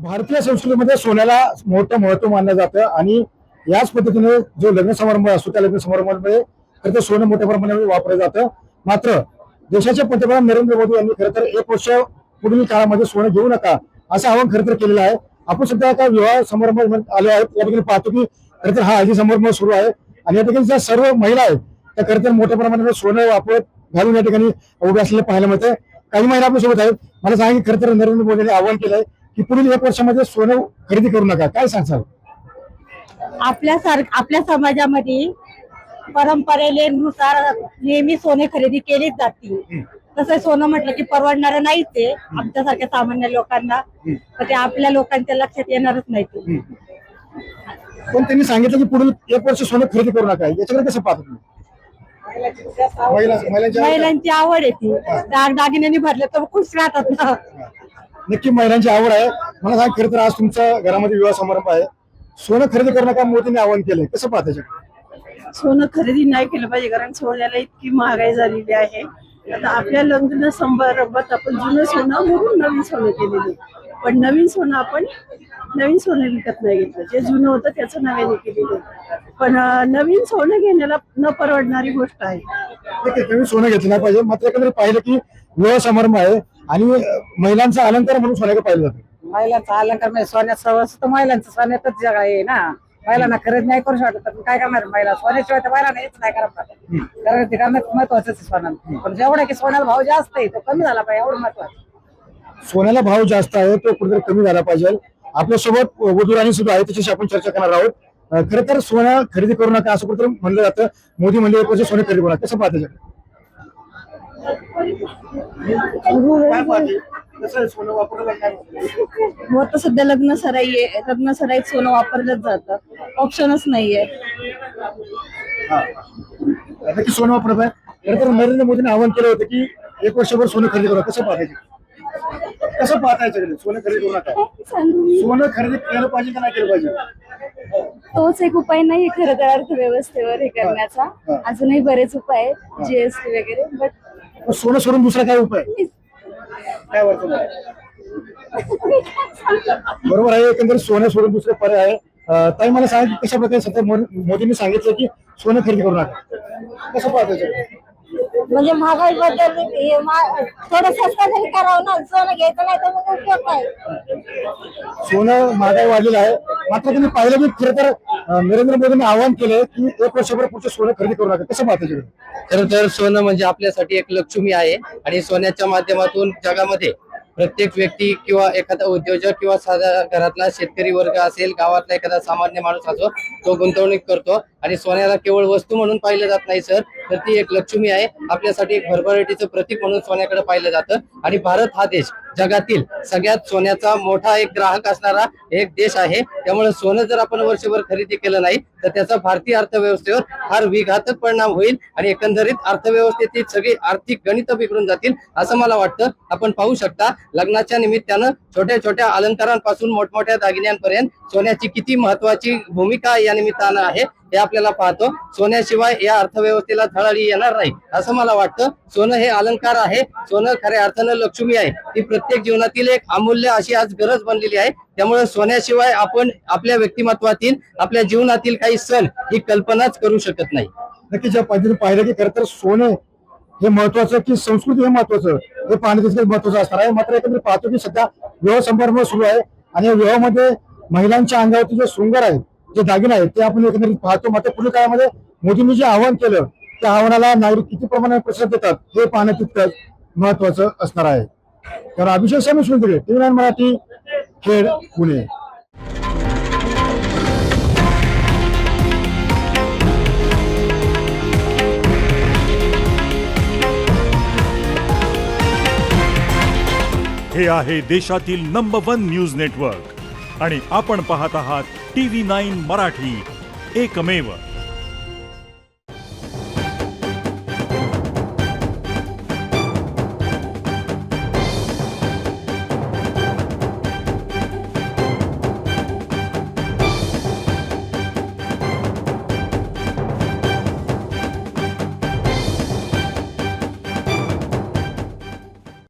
भारतीय संस्कृतीमध्ये सोन्याला मोठं महत्व मानलं जातं आणि याच पद्धतीने जो लग्न समारंभ असतो त्या लग्न समारंभामध्ये खरं तर सोनं मोठ्या प्रमाणावर वापरलं जातं. मात्र देशाचे पंतप्रधान नरेंद्र मोदी यांनी खरं तर 1 वर्ष पुढील काळामध्ये सोनं घेऊ नका असं आवाहन खरं तर केलेलं आहे. आपण सध्या आता विवाह समारंभ आलो आहेत, या ठिकाणी पाहतो की खरं तर हा हळदी समारंभ सुरू आहे आणि या ठिकाणी ज्या सर्व महिला आहेत त्या खरं तर मोठ्या प्रमाणात सोनं वापरत घालून या ठिकाणी उभे असलेले पाहायला मिळतं. काही महिला आपल्यासोबत आहेत. मला सांगा की खरं तर नरेंद्र मोदी यांनी आवाहन केलंय की पुढील 1 वर्षामध्ये सोनं खरेदी करू नका, काय सांगसाल? आपल्या समाजामध्ये परंपरेनुसार नेहमी सोने खरेदी केलीच जाते. तसं सोनं म्हटलं की परवडणारं नाहीच आहे आमच्यासारख्या सामान्य लोकांना, तर ते आपल्या लोकांच्या लक्षात येणारच नाही ते. पण त्यांनी सांगितलं की पुढील 1 वर्ष सोनं खरेदी करू नका, याच्याकडे कसं पाहतो तुम्ही? महिलांची आवड आहे ती, दागिन्यांनी भरले तर खुश राहतात ना. नक्की महिलांची आवड आहे. मला सांग, खरं तर आज तुमच्या घरामध्ये विवाह समारंभ आहे, सोनं खरेदी करू नका मोदींनी आवाहन केलंय, कसं पाहता? सोनं खरेदी नाही केलं पाहिजे, कारण सोन्याला इतकी महागाई झालेली आहे. आता आपल्या लग्न समारंभात आपण जुनं सोनं म्हणून नवीन सोनं केलेलं, पण नवीन सोनं विकत नाही घेतलं. जे जुनं होतं त्याचं नव्याने केलेलं, पण नवीन सोनं घेण्याला न परवडणारी गोष्ट आहे. नवीन सोनं घेतलं नाही पाहिजे. मात्र एकंदरीत पाहिलं की विवाह समारंभ आहे आणि महिलांचा अलंकार म्हणून सोन्याकडे पाहिलं जातं. महिलांचा अलंकार म्हणजे सोन्यात सवस तर महिलांचं सोन्यातच जग आहे ना. महिलांना खरेदी नाही करू शकत तर काय करणार महिला? सोन्याशिवाय तर महिला नाहीच नाही करत. कारण ते करण्यात महत्वाचं आहे सोनं, पण जेवढा की सोन्याला भाव जास्त आहे तो कमी झाला पाहिजे, एवढं महत्वाचं. सोन्याला भाव जास्त आहे तो कुठेतरी कमी झाला पाहिजे. आपल्यासोबत वधूराणी सुद्धा आहे, त्याच्याशी आपण चर्चा करणार आहोत. खरं तर सोनं खरेदी करू नका असं कुठेतरी म्हणलं जातं. मोदी म्हणजे 1 वर्ष सोनं खरेदी करू नका, कसं पाहतं? सोनं वापरलं आता सध्या लग्न सराईत सोनं वापरलंच जातं, ऑप्शनच नाहीये. नक्की सोनं वापरत आहे. खरं तर नरेंद्र मोदींनी आवाहन केलं होतं की 1 वर्षभर सोनं खरेदी करू नका, कसं पाहतायचं? कसं पाहतायचं? सोनं खरेदी करू नका, सोनं खरेदी केलं पाहिजे का नाही केलं पाहिजे? तोच एक उपाय नाही खरं तर अर्थव्यवस्थेवर हे करण्याचा. अजूनही बरेच उपाय आहेत, जीएसटी वगैरे, बट सोनं सोडून दुसरा काय उपाय काय वाटतं? बरोबर आहे, एकंदरीत सोनं सोडून दुसरे पर्याय आहे. ताई मला सांगा कशा प्रकारे सध्या मोदींनी सांगितलं की सोनं खरेदी करू नका, कसं पाहतायचं? म्हणजे महागाई बद्दल थोडं स्वस्त जरी करावं ना, सोनं घ्यायचं नाही तर मग उपयोग काय? सोनं महागाई वाढलेलं आहे. मात्र तुम्ही पाहिलं की खरं तर नरेंद्र मोदींनी आवाहन केलंय की 1 वर्षभर पुढचं सोनं खरेदी करू नका, कसं पाहतायचं? खरं तर सोनं म्हणजे आपल्यासाठी एक लक्ष्मी आहे आणि सोन्याच्या माध्यमातून जगामध्ये प्रत्येक व्यक्ती किंवा एखादा उद्योजक किंवा साधा घरातला शेतकरी वर्ग असेल, गावातला एखादा सामान्य माणूस असो, तो गुंतवणूक करतो आणि सोन्याला केवळ वस्तू म्हणून पाहिलं जात नाही सर, तर ती एक लक्ष्मी आहे. आपल्यासाठी एक भरभराटीचं प्रतीक म्हणून सोन्याकडे पाहिलं जातं आणि भारत हा देश जगातील सगळ्यात सोन्याचा मोठा एक ग्राहक असणारा एक देश आहे. त्यामुळे सोनं जर आपण वर्षभर खरेदी केलं नाही तर त्याचा भारतीय अर्थव्यवस्थेवर फार विघातक परिणाम होईल आणि एकंदरीत अर्थव्यवस्थेतील सगळी आर्थिक गणित बिघडून जातील असं मला वाटतं. आपण पाहू शकता लग्नाच्या निमित्तानं छोट्या छोट्या अलंकारांपासून मोठमोठ्या दागिन्यांपर्यंत सोन्याची किती महत्वाची भूमिका या निमित्तानं आहे हे आपल्याला पाहतो. सोन्याशिवाय या अर्थव्यवस्थेला झळाळी येणार नाही असं मला वाटतं. सोनं हे अलंकार आहे, सोनं खऱ्या अर्थानं लक्ष्मी आहे. ती प्रत्येक जीवनातील एक अमूल्य अशी आज गरज बनलेली आहे. त्यामुळे सोन्याशिवाय आपण आपल्या व्यक्तिमत्वातील आपल्या जीवनातील काही सण ही कल्पनाच करू शकत नाही. नक्की ज्या पद्धतीने पाहिलं की खरं तर सोनं हे महत्वाचं की संस्कृती हे महत्वाचं हे पाहणं तितकंच महत्वाचं असणार आहे. मात्र एकंदरीत पाहतो की सध्या विवाह समारंभ सुरू आहे आणि या विवाहामध्ये महिलांच्या अंगावरती जे शृंगार आहेत, जे दागिने आहेत ते आपण एकंदरीत पाहतो. मात्र पुढील काळामध्ये मोदींनी जे आवाहन केलं त्या आव्हानाला नागरिक किती प्रमाणात प्रतिसाद देतात हे पाहणं तितकंच महत्वाचं असणार आहे. तर अभिषेक स्वामी सुंदरे, TV9 मराठी, खेड, पुणे. हे आहे देशातील नंबर 1 न्यूज नेटवर्क आणि आपण पाहत आहात TV9 मराठी, एकमेव.